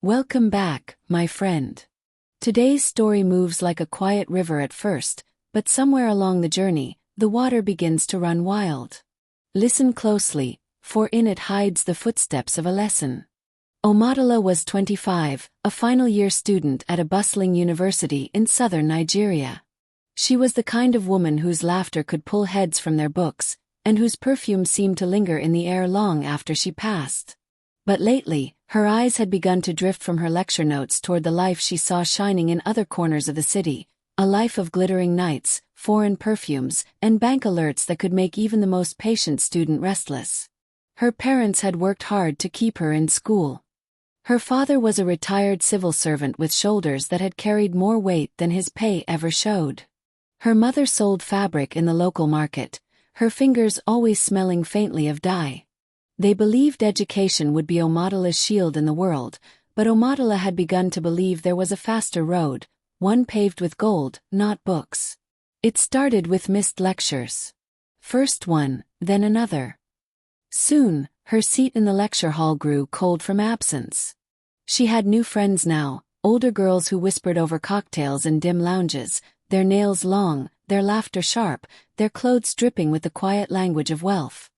Welcome back, my friend. Today's story moves like a quiet river at first, but somewhere along the journey, the water begins to run wild. Listen closely, for in it hides the footsteps of a lesson. Omotola was 25, a final-year student at a bustling university in southern Nigeria. She was the kind of woman whose laughter could pull heads from their books, and whose perfume seemed to linger in the air long after she passed. But lately, her eyes had begun to drift from her lecture notes toward the life she saw shining in other corners of the city, a life of glittering nights, foreign perfumes, and bank alerts that could make even the most patient student restless. Her parents had worked hard to keep her in school. Her father was a retired civil servant with shoulders that had carried more weight than his pay ever showed. Her mother sold fabric in the local market, her fingers always smelling faintly of dye. They believed education would be Omotola's shield in the world, but Omotola had begun to believe there was a faster road, one paved with gold, not books. It started with missed lectures. First one, then another. Soon, her seat in the lecture hall grew cold from absence. She had new friends now, older girls who whispered over cocktails in dim lounges, their nails long, their laughter sharp, their clothes dripping with the quiet language of wealth.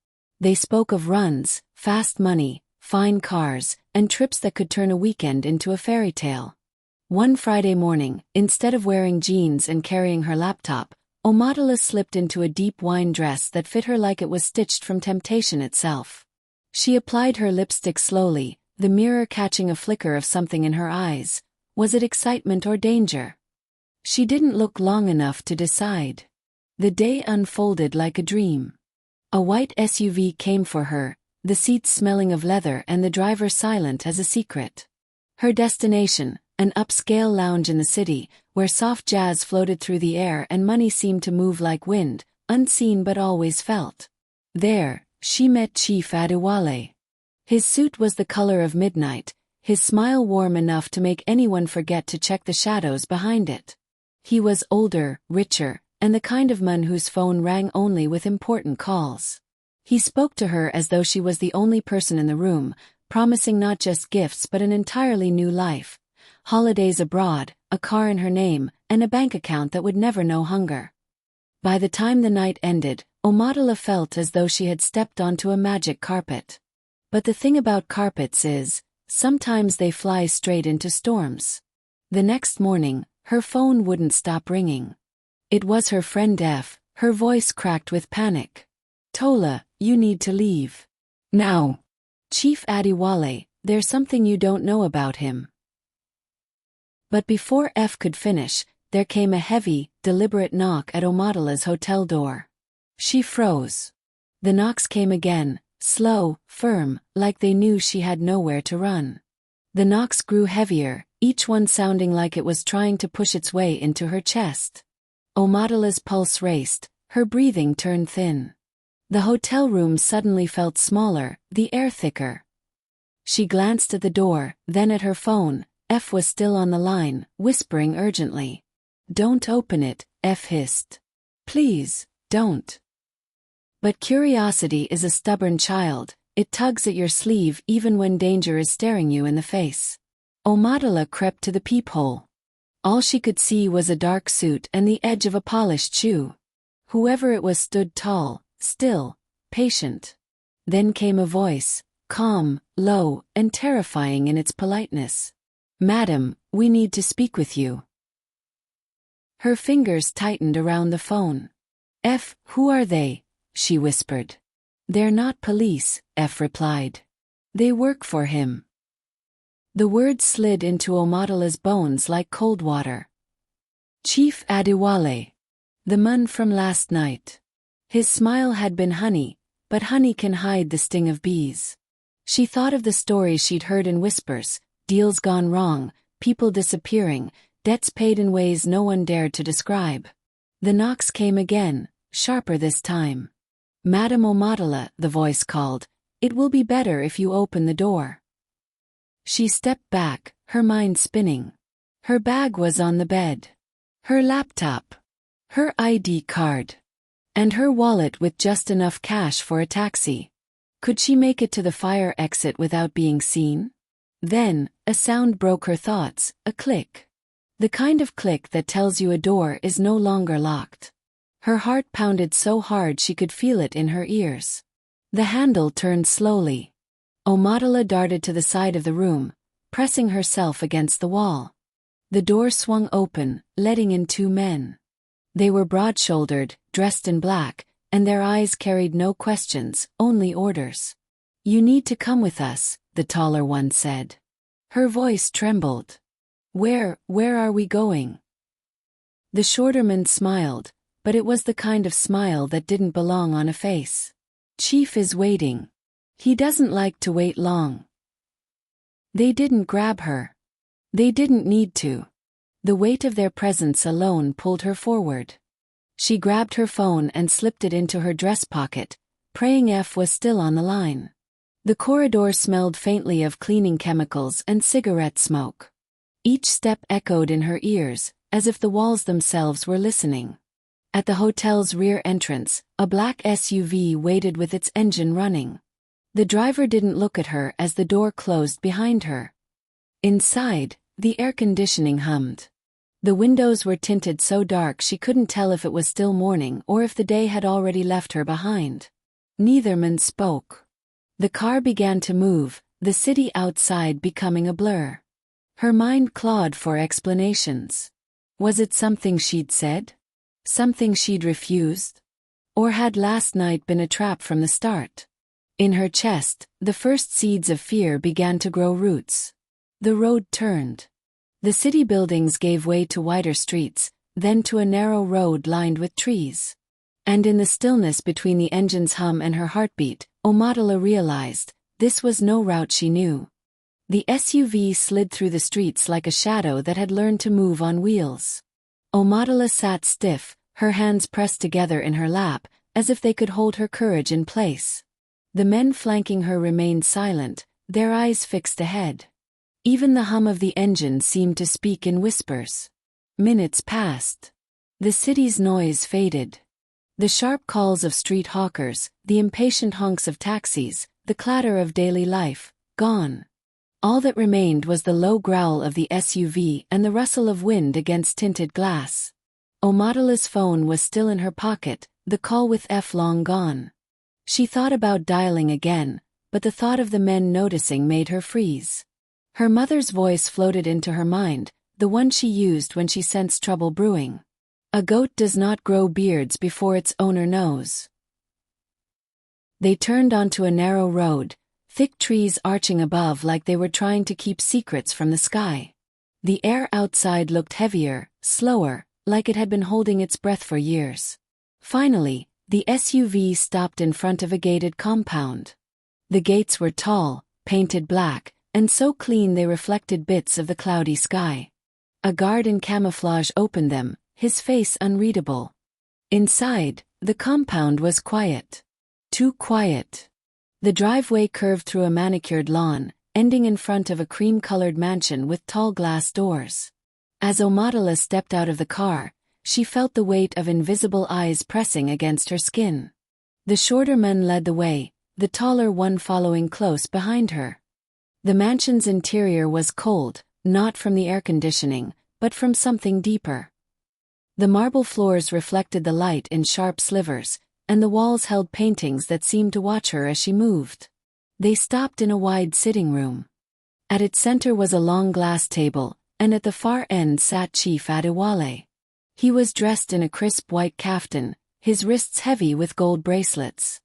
They spoke of runs, fast money, fine cars, and trips that could turn a weekend into a fairy tale. One Friday morning, instead of wearing jeans and carrying her laptop, Omotola slipped into a deep wine dress that fit her like it was stitched from temptation itself. She applied her lipstick slowly, the mirror catching a flicker of something in her eyes. Was it excitement or danger? She didn't look long enough to decide. The day unfolded like a dream. A white SUV came for her, the seats smelling of leather and the driver silent as a secret. Her destination, an upscale lounge in the city, where soft jazz floated through the air and money seemed to move like wind, unseen but always felt. There, she met Chief Adewale. His suit was the color of midnight, his smile warm enough to make anyone forget to check the shadows behind it. He was older, richer, and the kind of man whose phone rang only with important calls. He spoke to her as though she was the only person in the room, promising not just gifts but an entirely new life. Holidays abroad, a car in her name, and a bank account that would never know hunger. By the time the night ended, Omotola felt as though she had stepped onto a magic carpet. But the thing about carpets is, sometimes they fly straight into storms. The next morning, her phone wouldn't stop ringing. It was her friend F, her voice cracked with panic. "Tola, you need to leave. Now. Chief Adewale, there's something you don't know about him." But before F could finish, there came a heavy, deliberate knock at Omotola's hotel door. She froze. The knocks came again, slow, firm, like they knew she had nowhere to run. The knocks grew heavier, each one sounding like it was trying to push its way into her chest. Omotola's pulse raced, her breathing turned thin. The hotel room suddenly felt smaller, the air thicker. She glanced at the door, then at her phone. F was still on the line, whispering urgently. "Don't open it," F hissed. "Please, don't." But curiosity is a stubborn child, it tugs at your sleeve even when danger is staring you in the face. Omotola crept to the peephole. All she could see was a dark suit and the edge of a polished shoe. Whoever it was stood tall, still, patient. Then came a voice, calm, low, and terrifying in its politeness. "Madam, we need to speak with you." Her fingers tightened around the phone. "F, who are they?" she whispered. "They're not police," F replied. "They work for him." The words slid into Omotola's bones like cold water. "Chief Adewale. The man from last night." His smile had been honey, but honey can hide the sting of bees. She thought of the stories she'd heard in whispers, deals gone wrong, people disappearing, debts paid in ways no one dared to describe. The knocks came again, sharper this time. "Madam Omotola," the voice called, "it will be better if you open the door." She stepped back, her mind spinning. Her bag was on the bed. Her laptop. Her ID card. And her wallet with just enough cash for a taxi. Could she make it to the fire exit without being seen? Then, a sound broke her thoughts, a click. The kind of click that tells you a door is no longer locked. Her heart pounded so hard she could feel it in her ears. The handle turned slowly. Omotola darted to the side of the room, pressing herself against the wall. The door swung open, letting in two men. They were broad-shouldered, dressed in black, and their eyes carried no questions, only orders. "You need to come with us," the taller one said. Her voice trembled. Where are we going?" The shorter man smiled, but it was the kind of smile that didn't belong on a face. "Chief is waiting. He doesn't like to wait long." They didn't grab her. They didn't need to. The weight of their presence alone pulled her forward. She grabbed her phone and slipped it into her dress pocket, praying F was still on the line. The corridor smelled faintly of cleaning chemicals and cigarette smoke. Each step echoed in her ears, as if the walls themselves were listening. At the hotel's rear entrance, a black SUV waited with its engine running. The driver didn't look at her as the door closed behind her. Inside, the air conditioning hummed. The windows were tinted so dark she couldn't tell if it was still morning or if the day had already left her behind. Neither man spoke. The car began to move, the city outside becoming a blur. Her mind clawed for explanations. Was it something she'd said? Something she'd refused? Or had last night been a trap from the start? In her chest, the first seeds of fear began to grow roots. The road turned. The city buildings gave way to wider streets, then to a narrow road lined with trees. And in the stillness between the engine's hum and her heartbeat, Omotola realized, this was no route she knew. The SUV slid through the streets like a shadow that had learned to move on wheels. Omotola sat stiff, her hands pressed together in her lap, as if they could hold her courage in place. The men flanking her remained silent, their eyes fixed ahead. Even the hum of the engine seemed to speak in whispers. Minutes passed. The city's noise faded. The sharp calls of street hawkers, the impatient honks of taxis, the clatter of daily life, gone. All that remained was the low growl of the SUV and the rustle of wind against tinted glass. Omotola's phone was still in her pocket, the call with F long gone. She thought about dialing again, but the thought of the men noticing made her freeze. Her mother's voice floated into her mind, the one she used when she sensed trouble brewing. A goat does not grow beards before its owner knows. They turned onto a narrow road, thick trees arching above like they were trying to keep secrets from the sky. The air outside looked heavier, slower, like it had been holding its breath for years. Finally, the SUV stopped in front of a gated compound. The gates were tall, painted black, and so clean they reflected bits of the cloudy sky. A guard in camouflage opened them, his face unreadable. Inside, the compound was quiet. Too quiet. The driveway curved through a manicured lawn, ending in front of a cream-colored mansion with tall glass doors. As Omotola stepped out of the car, she felt the weight of invisible eyes pressing against her skin. The shorter man led the way, the taller one following close behind her. The mansion's interior was cold, not from the air conditioning, but from something deeper. The marble floors reflected the light in sharp slivers, and the walls held paintings that seemed to watch her as she moved. They stopped in a wide sitting room. At its center was a long glass table, and at the far end sat Chief Adewale. He was dressed in a crisp white kaftan, his wrists heavy with gold bracelets.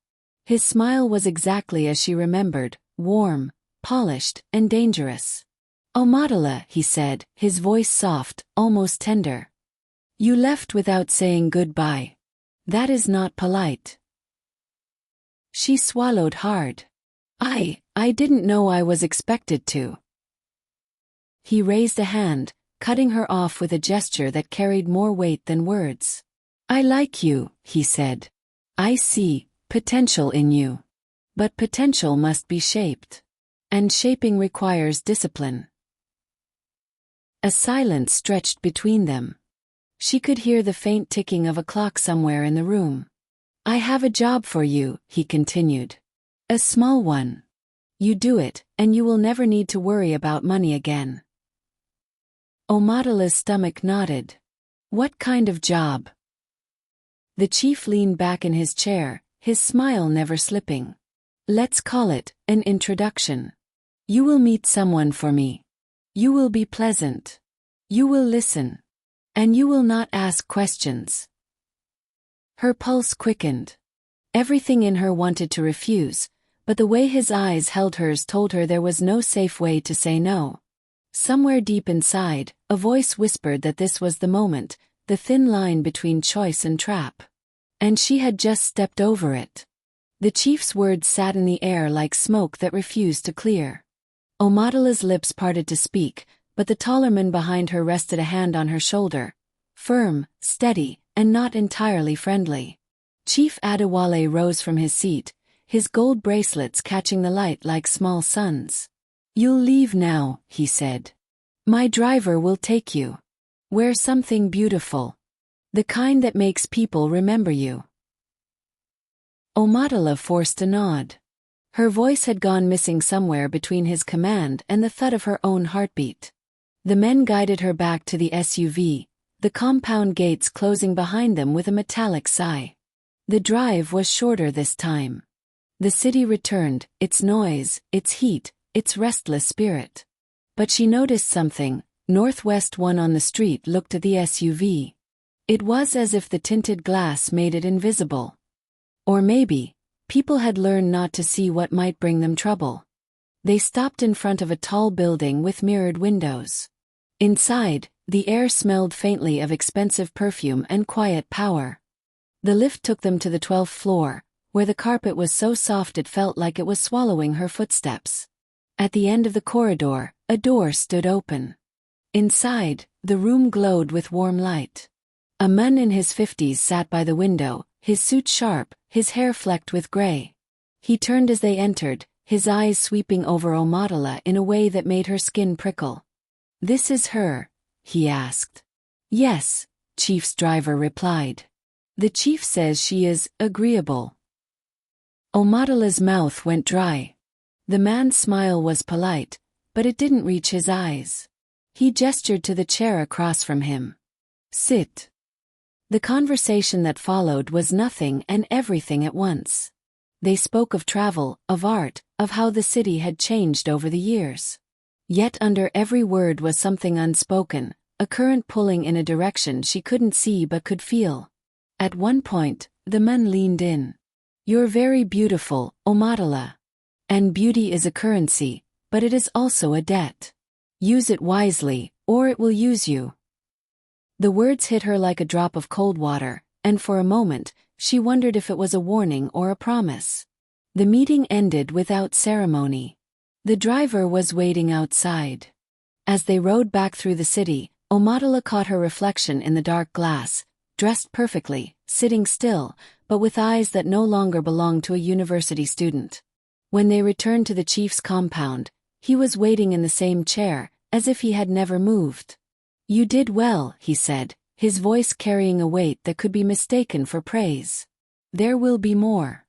His smile was exactly as she remembered, warm, polished, and dangerous. "Omotola," he said, his voice soft, almost tender. "You left without saying goodbye. That is not polite." She swallowed hard. I didn't know I was expected to." He raised a hand, cutting her off with a gesture that carried more weight than words. "I like you," he said. "I see potential in you. But potential must be shaped. And shaping requires discipline." A silence stretched between them. She could hear the faint ticking of a clock somewhere in the room. "I have a job for you," he continued. "A small one. You do it, and you will never need to worry about money again. Omadala's stomach nodded. What kind of job? The chief leaned back in his chair, his smile never slipping. Let's call it an introduction. You will meet someone for me. You will be pleasant. You will listen. And you will not ask questions. Her pulse quickened. Everything in her wanted to refuse, but the way his eyes held hers told her there was no safe way to say no. Somewhere deep inside, a voice whispered that this was the moment, the thin line between choice and trap. And she had just stepped over it. The chief's words sat in the air like smoke that refused to clear. Omadala's lips parted to speak, but the taller man behind her rested a hand on her shoulder. Firm, steady, and not entirely friendly. Chief Adewale rose from his seat, his gold bracelets catching the light like small suns. You'll leave now, he said. My driver will take you. Wear something beautiful. The kind that makes people remember you. Omadala forced a nod. Her voice had gone missing somewhere between his command and the thud of her own heartbeat. The men guided her back to the SUV, the compound gates closing behind them with a metallic sigh. The drive was shorter this time. The city returned, its noise, its heat, its restless spirit. But she noticed something. Northwest one on the street looked at the SUV. It was as if the tinted glass made it invisible. Or maybe, people had learned not to see what might bring them trouble. They stopped in front of a tall building with mirrored windows. Inside, the air smelled faintly of expensive perfume and quiet power. The lift took them to the 12th floor, where the carpet was so soft it felt like it was swallowing her footsteps. At the end of the corridor, a door stood open. Inside, the room glowed with warm light. A man in his 50s sat by the window, his suit sharp, his hair flecked with gray. He turned as they entered, his eyes sweeping over Omadala in a way that made her skin prickle. This is her? He asked. Yes, Chief's driver replied. The chief says she is agreeable. Omadala's mouth went dry. The man's smile was polite, but it didn't reach his eyes. He gestured to the chair across from him. Sit. The conversation that followed was nothing and everything at once. They spoke of travel, of art, of how the city had changed over the years. Yet under every word was something unspoken, a current pulling in a direction she couldn't see but could feel. At one point, the man leaned in. You're very beautiful, Omadala. And beauty is a currency, but it is also a debt. Use it wisely, or it will use you. The words hit her like a drop of cold water, and for a moment, she wondered if it was a warning or a promise. The meeting ended without ceremony. The driver was waiting outside. As they rode back through the city, Omadala caught her reflection in the dark glass, dressed perfectly, sitting still, but with eyes that no longer belonged to a university student. When they returned to the chief's compound, he was waiting in the same chair, as if he had never moved. You did well, he said, his voice carrying a weight that could be mistaken for praise. There will be more.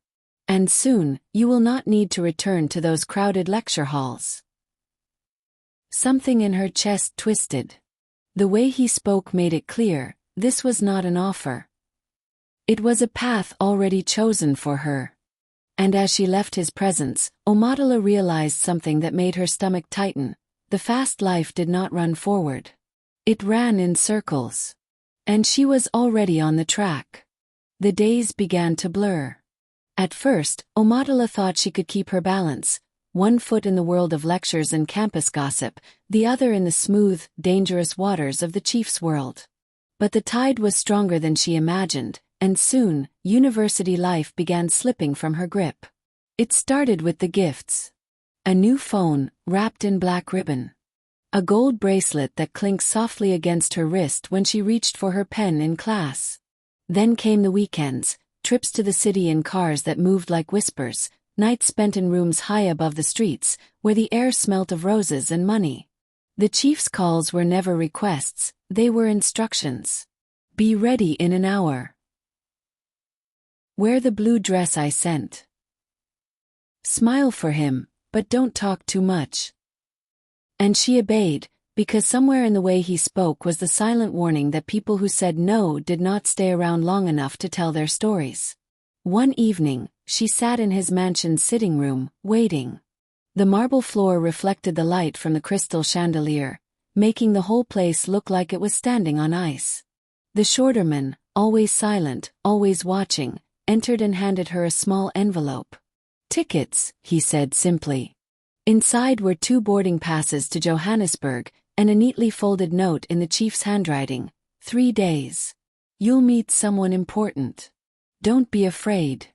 And soon, you will not need to return to those crowded lecture halls. Something in her chest twisted. The way he spoke made it clear, this was not an offer. It was a path already chosen for her. And as she left his presence, Omadala realized something that made her stomach tighten. The fast life did not run forward. It ran in circles. And she was already on the track. The days began to blur. At first, Omadala thought she could keep her balance, one foot in the world of lectures and campus gossip, the other in the smooth, dangerous waters of the chief's world. But the tide was stronger than she imagined, and soon, university life began slipping from her grip. It started with the gifts. A new phone, wrapped in black ribbon. A gold bracelet that clinked softly against her wrist when she reached for her pen in class. Then came the weekends, trips to the city in cars that moved like whispers, nights spent in rooms high above the streets, where the air smelt of roses and money. The chief's calls were never requests, they were instructions. Be ready in an hour. Wear the blue dress I sent. Smile for him, but don't talk too much." And she obeyed, because somewhere in the way he spoke was the silent warning that people who said no did not stay around long enough to tell their stories. One evening, she sat in his mansion's sitting room, waiting. The marble floor reflected the light from the crystal chandelier, making the whole place look like it was standing on ice. The shorter man, always silent, always watching, entered and handed her a small envelope. "Tickets," he said simply. Inside were 2 boarding passes to Johannesburg, and a neatly folded note in the chief's handwriting. 3 days. You'll meet someone important. Don't be afraid."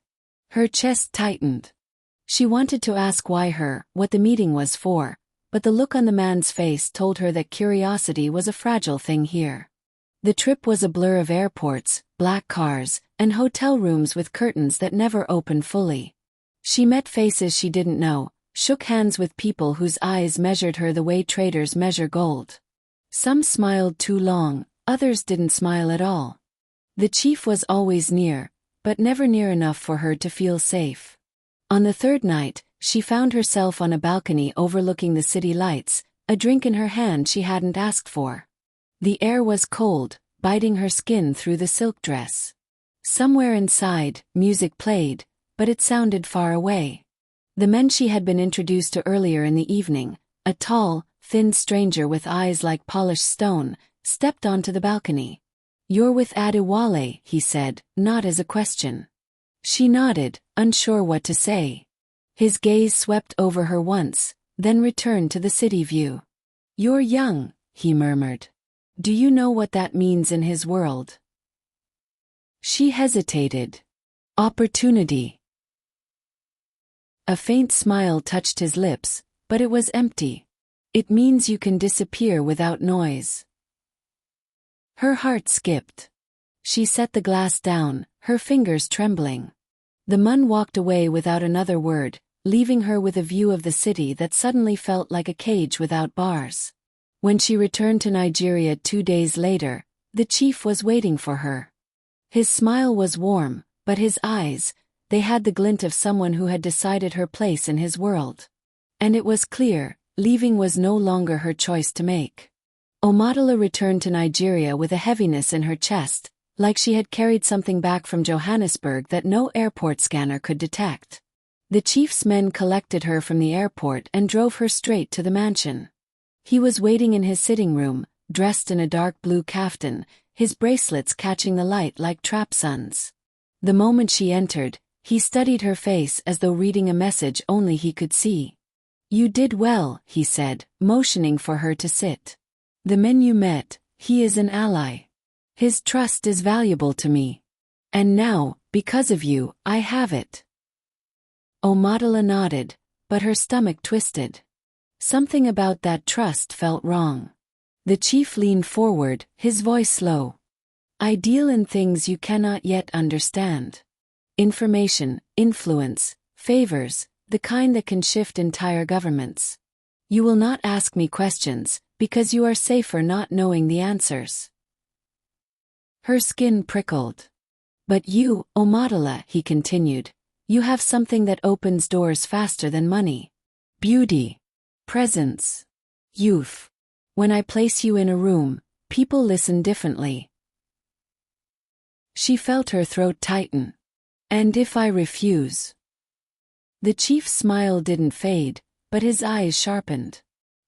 Her chest tightened. She wanted to ask what the meeting was for, but the look on the man's face told her that curiosity was a fragile thing here. The trip was a blur of airports, black cars, and hotel rooms with curtains that never opened fully. She met faces she didn't know, shook hands with people whose eyes measured her the way traders measure gold. Some smiled too long, others didn't smile at all. The chief was always near, but never near enough for her to feel safe. On the 3rd night, she found herself on a balcony overlooking the city lights, a drink in her hand she hadn't asked for. The air was cold, biting her skin through the silk dress. Somewhere inside, music played, but it sounded far away. The man she had been introduced to earlier in the evening, a tall, thin stranger with eyes like polished stone, stepped onto the balcony. "You're with Adewale," he said, not as a question. She nodded, unsure what to say. His gaze swept over her once, then returned to the city view. "You're young," he murmured. "Do you know what that means in his world?" She hesitated. "Opportunity." A faint smile touched his lips, but it was empty. "It means you can disappear without noise." Her heart skipped. She set the glass down, her fingers trembling. The man walked away without another word, leaving her with a view of the city that suddenly felt like a cage without bars. When she returned to Nigeria 2 days later, the chief was waiting for her. His smile was warm, but his eyes, they had the glint of someone who had decided her place in his world. And it was clear, leaving was no longer her choice to make. Omotola returned to Nigeria with a heaviness in her chest, like she had carried something back from Johannesburg that no airport scanner could detect. The chief's men collected her from the airport and drove her straight to the mansion. He was waiting in his sitting room, dressed in a dark blue kaftan, his bracelets catching the light like trap suns. The moment she entered, he studied her face as though reading a message only he could see. "You did well," he said, motioning for her to sit. "The man you met, he is an ally. His trust is valuable to me. And now, because of you, I have it." Omotola nodded, but her stomach twisted. Something about that trust felt wrong. The chief leaned forward, his voice low. "I deal in things you cannot yet understand. Information, influence, favors, the kind that can shift entire governments. You will not ask me questions, because you are safer not knowing the answers." Her skin prickled. "But you, Omotola," he continued, "you have something that opens doors faster than money. Beauty. Presence. Youth. When I place you in a room, people listen differently." She felt her throat tighten. "And if I refuse?" The chief's smile didn't fade, but his eyes sharpened.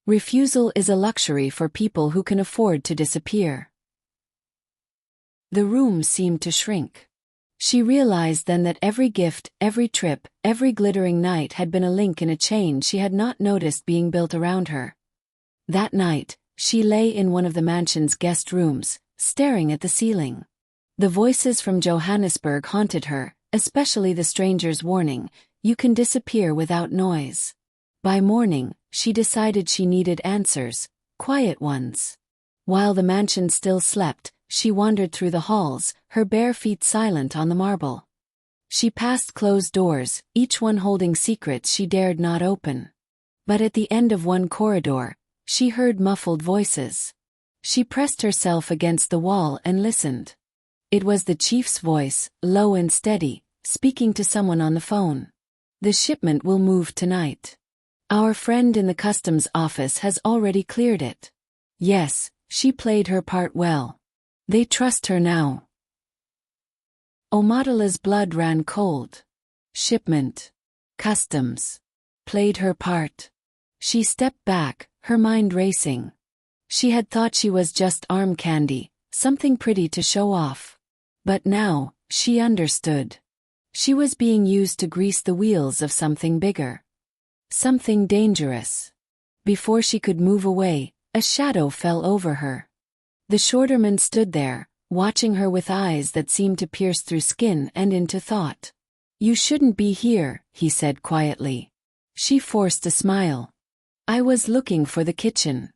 "Refusal is a luxury for people who can afford to disappear." The room seemed to shrink. She realized then that every gift, every trip, every glittering night had been a link in a chain she had not noticed being built around her. That night, she lay in one of the mansion's guest rooms, staring at the ceiling. The voices from Johannesburg haunted her, especially the stranger's warning, "You can disappear without noise." By morning, she decided she needed answers, quiet ones. While the mansion still slept, she wandered through the halls, her bare feet silent on the marble. She passed closed doors, each one holding secrets she dared not open. But at the end of one corridor, she heard muffled voices. She pressed herself against the wall and listened. It was the chief's voice, low and steady, speaking to someone on the phone. "The shipment will move tonight. Our friend in the customs office has already cleared it. Yes, she played her part well. They trust her now. Omatola's blood ran cold. Shipment. Customs. Played her part. She stepped back, her mind racing. She had thought she was just arm candy, something pretty to show off. But now, she understood. She was being used to grease the wheels of something bigger. Something dangerous. Before she could move away, a shadow fell over her. The shorterman stood there, watching her with eyes that seemed to pierce through skin and into thought. "You shouldn't be here," he said quietly. She forced a smile. "I was looking for the kitchen."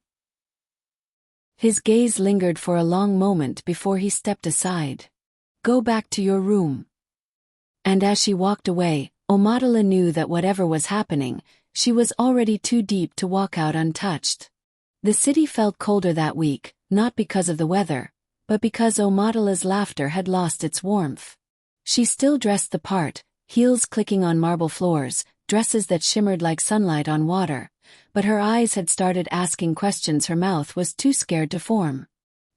His gaze lingered for a long moment before he stepped aside. "Go back to your room." And as she walked away, Omotola knew that whatever was happening, she was already too deep to walk out untouched. The city felt colder that week, not because of the weather, but because Omotola's laughter had lost its warmth. She still dressed the part, heels clicking on marble floors, dresses that shimmered like sunlight on water, but her eyes had started asking questions her mouth was too scared to form.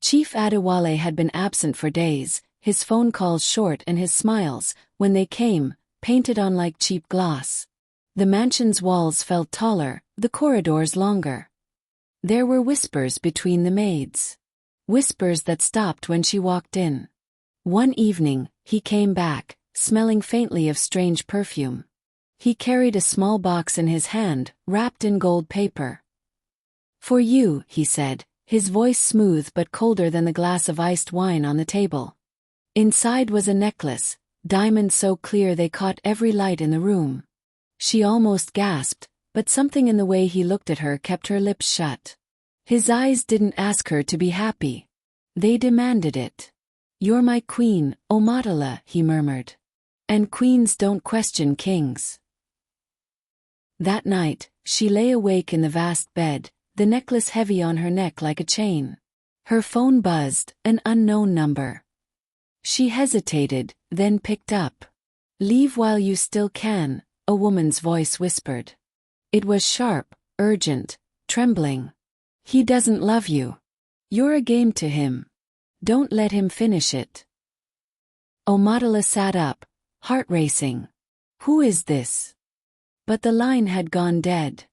Chief Adewale had been absent for days, his phone calls short and his smiles, when they came, painted on like cheap gloss. The mansion's walls felt taller, the corridors longer. There were whispers between the maids. Whispers that stopped when she walked in. One evening, he came back, smelling faintly of strange perfume. He carried a small box in his hand, wrapped in gold paper. "For you," he said, his voice smooth but colder than the glass of iced wine on the table. Inside was a necklace, diamonds so clear they caught every light in the room. She almost gasped, but something in the way he looked at her kept her lips shut. His eyes didn't ask her to be happy. They demanded it. "You're my queen, Omotola," he murmured. "And queens don't question kings." That night, she lay awake in the vast bed, the necklace heavy on her neck like a chain. Her phone buzzed, an unknown number. She hesitated, then picked up. "Leave while you still can," a woman's voice whispered. It was sharp, urgent, trembling. "He doesn't love you. You're a game to him. Don't let him finish it." Omotola sat up, heart racing. Who is this? But the line had gone dead.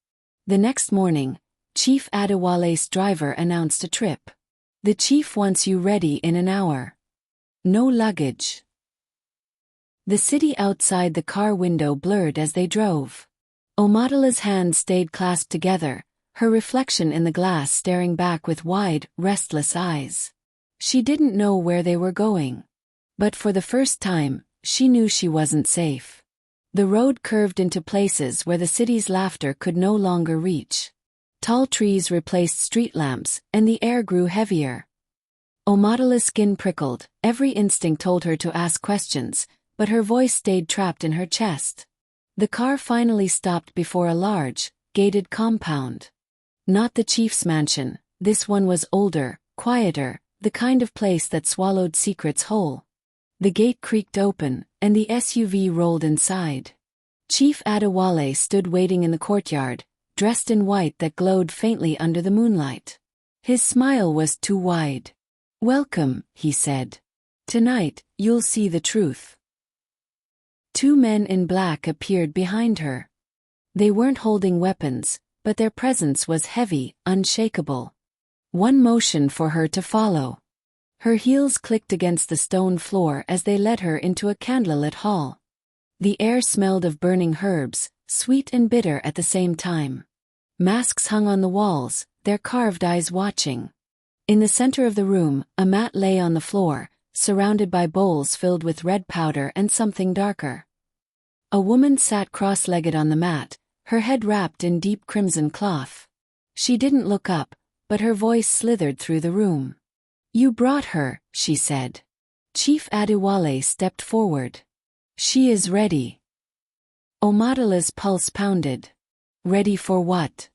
The next morning, Chief Adewale's driver announced a trip. "The chief wants you ready in an hour. No luggage." The city outside the car window blurred as they drove. Omotola's hands stayed clasped together, her reflection in the glass staring back with wide, restless eyes. She didn't know where they were going. But for the first time, she knew she wasn't safe. The road curved into places where the city's laughter could no longer reach. Tall trees replaced street lamps, and the air grew heavier. Omotola's skin prickled, every instinct told her to ask questions, but her voice stayed trapped in her chest. The car finally stopped before a large, gated compound. Not the chief's mansion, this one was older, quieter, the kind of place that swallowed secrets whole. The gate creaked open, and the SUV rolled inside. Chief Adewale stood waiting in the courtyard, dressed in white that glowed faintly under the moonlight. His smile was too wide. "Welcome," he said. "Tonight, you'll see the truth." Two men in black appeared behind her. They weren't holding weapons, but their presence was heavy, unshakable. One motioned for her to follow. Her heels clicked against the stone floor as they led her into a candlelit hall. The air smelled of burning herbs, sweet and bitter at the same time. Masks hung on the walls, their carved eyes watching. In the center of the room, a mat lay on the floor, surrounded by bowls filled with red powder and something darker. A woman sat cross-legged on the mat, her head wrapped in deep crimson cloth. She didn't look up, but her voice slithered through the room. "You brought her," she said. Chief Adewale stepped forward. "She is ready." Omotola's pulse pounded. Ready for what?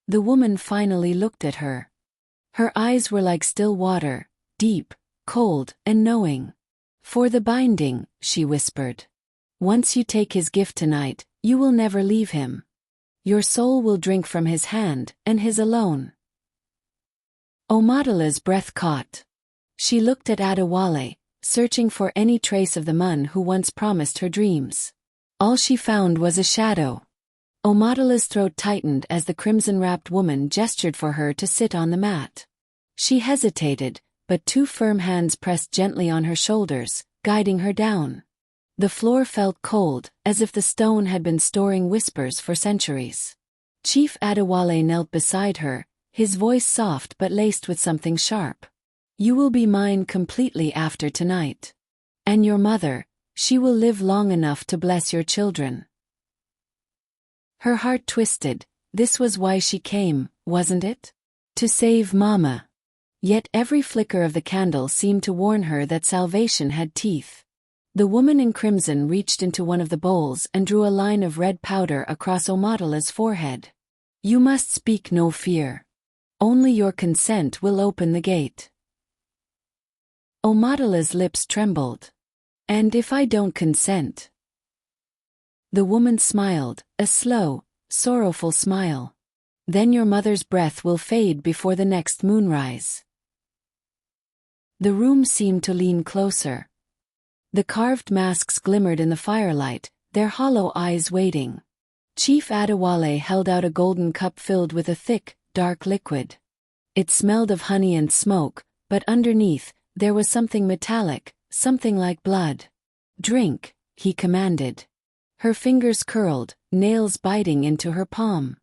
The woman finally looked at her. Her eyes were like still water, deep, cold, and knowing. "For the binding," she whispered. "Once you take his gift tonight, you will never leave him." Your soul will drink from his hand, and his alone. Omadala's breath caught. She looked at Adewale, searching for any trace of the man who once promised her dreams. All she found was a shadow. Omadala's throat tightened as the crimson-wrapped woman gestured for her to sit on the mat. She hesitated, but two firm hands pressed gently on her shoulders, guiding her down. The floor felt cold, as if the stone had been storing whispers for centuries. Chief Adewale knelt beside her, his voice soft but laced with something sharp. You will be mine completely after tonight. And your mother, she will live long enough to bless your children. Her heart twisted. This was why she came, wasn't it? To save Mama. Yet every flicker of the candle seemed to warn her that salvation had teeth. The woman in crimson reached into one of the bowls and drew a line of red powder across Omadala's forehead. You must speak no fear. Only your consent will open the gate. Omadala's lips trembled. And if I don't consent? The woman smiled, a slow, sorrowful smile. Then your mother's breath will fade before the next moonrise. The room seemed to lean closer. The carved masks glimmered in the firelight, their hollow eyes waiting. Chief Adewale held out a golden cup filled with a thick, dark liquid. It smelled of honey and smoke, but underneath, there was something metallic, something like blood. Drink, he commanded. Her fingers curled, nails biting into her palm.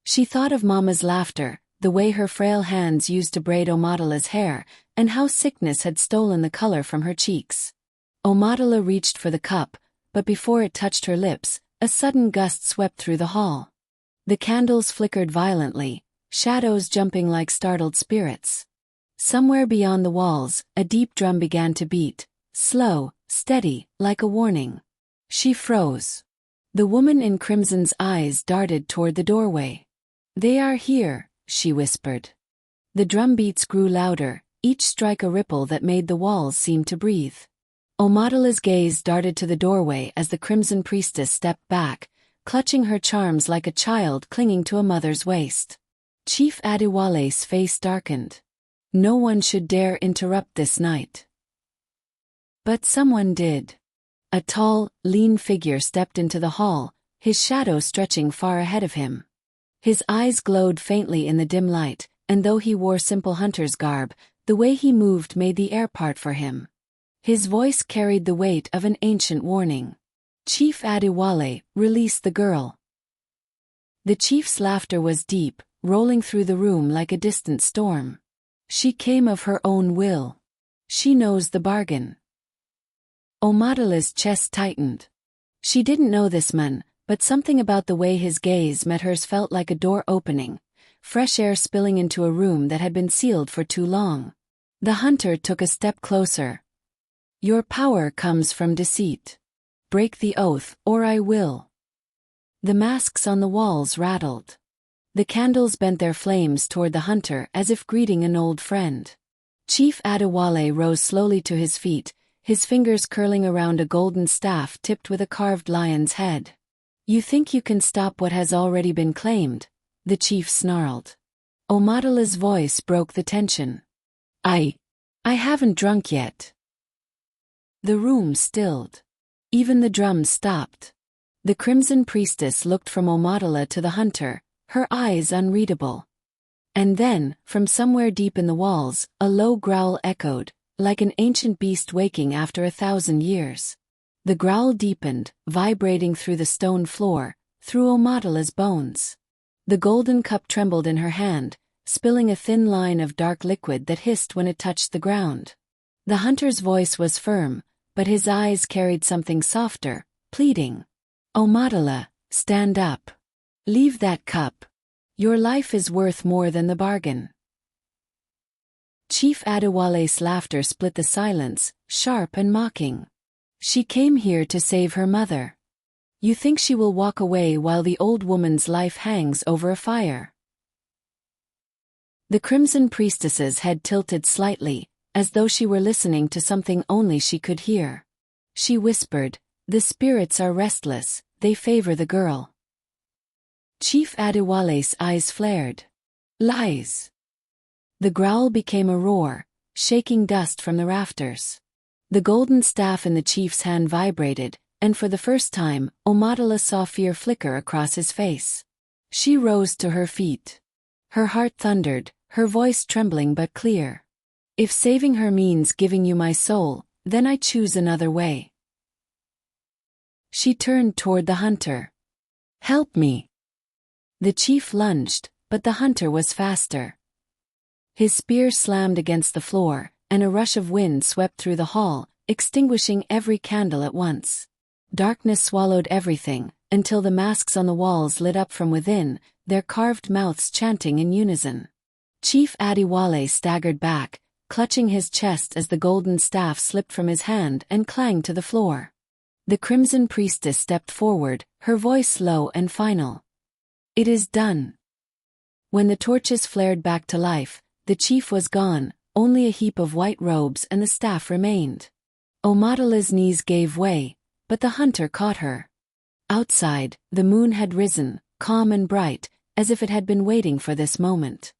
She thought of Mama's laughter, the way her frail hands used to braid Omadala's hair, and how sickness had stolen the color from her cheeks. Omadala reached for the cup, but before it touched her lips, a sudden gust swept through the hall. The candles flickered violently, shadows jumping like startled spirits. Somewhere beyond the walls, a deep drum began to beat, slow, steady, like a warning. She froze. The woman in crimson's eyes darted toward the doorway. They are here, she whispered. The drum beats grew louder, each strike a ripple that made the walls seem to breathe. Omadala's gaze darted to the doorway as the crimson priestess stepped back, clutching her charms like a child clinging to a mother's waist. Chief Adewale's face darkened. No one should dare interrupt this night. But someone did. A tall, lean figure stepped into the hall, his shadow stretching far ahead of him. His eyes glowed faintly in the dim light, and though he wore simple hunter's garb, the way he moved made the air part for him. His voice carried the weight of an ancient warning. Chief Adewale, release the girl. The chief's laughter was deep, rolling through the room like a distant storm. She came of her own will. She knows the bargain. Omadala's chest tightened. She didn't know this man, but something about the way his gaze met hers felt like a door opening, fresh air spilling into a room that had been sealed for too long. The hunter took a step closer. Your power comes from deceit. Break the oath, or I will. The masks on the walls rattled. The candles bent their flames toward the hunter as if greeting an old friend. Chief Adewale rose slowly to his feet, his fingers curling around a golden staff tipped with a carved lion's head. You think you can stop what has already been claimed? The chief snarled. Omadala's voice broke the tension. I haven't drunk yet. The room stilled. Even the drums stopped. The crimson priestess looked from Omadala to the hunter, her eyes unreadable. And then, from somewhere deep in the walls, a low growl echoed, like an ancient beast waking after 1,000 years. The growl deepened, vibrating through the stone floor, through Omadala's bones. The golden cup trembled in her hand, spilling a thin line of dark liquid that hissed when it touched the ground. The hunter's voice was firm, but his eyes carried something softer, pleading. Omadala, stand up. Leave that cup. Your life is worth more than the bargain. Chief Adewale's laughter split the silence, sharp and mocking. She came here to save her mother. You think she will walk away while the old woman's life hangs over a fire? The crimson priestess's head tilted slightly, as though she were listening to something only she could hear. She whispered, the spirits are restless, they favor the girl. Chief Adewale's eyes flared. Lies. The growl became a roar, shaking dust from the rafters. The golden staff in the chief's hand vibrated, and for the first time, Omotola saw fear flicker across his face. She rose to her feet. Her heart thundered, her voice trembling but clear. If saving her means giving you my soul, then I choose another way. She turned toward the hunter. Help me. The chief lunged, but the hunter was faster. His spear slammed against the floor, and a rush of wind swept through the hall, extinguishing every candle at once. Darkness swallowed everything, until the masks on the walls lit up from within, their carved mouths chanting in unison. Chief Adewale staggered back, clutching his chest as the golden staff slipped from his hand and clanged to the floor. The Crimson Priestess stepped forward, her voice low and final. It is done. When the torches flared back to life, the chief was gone, only a heap of white robes and the staff remained. Omotola's knees gave way, but the hunter caught her. Outside, the moon had risen, calm and bright, as if it had been waiting for this moment.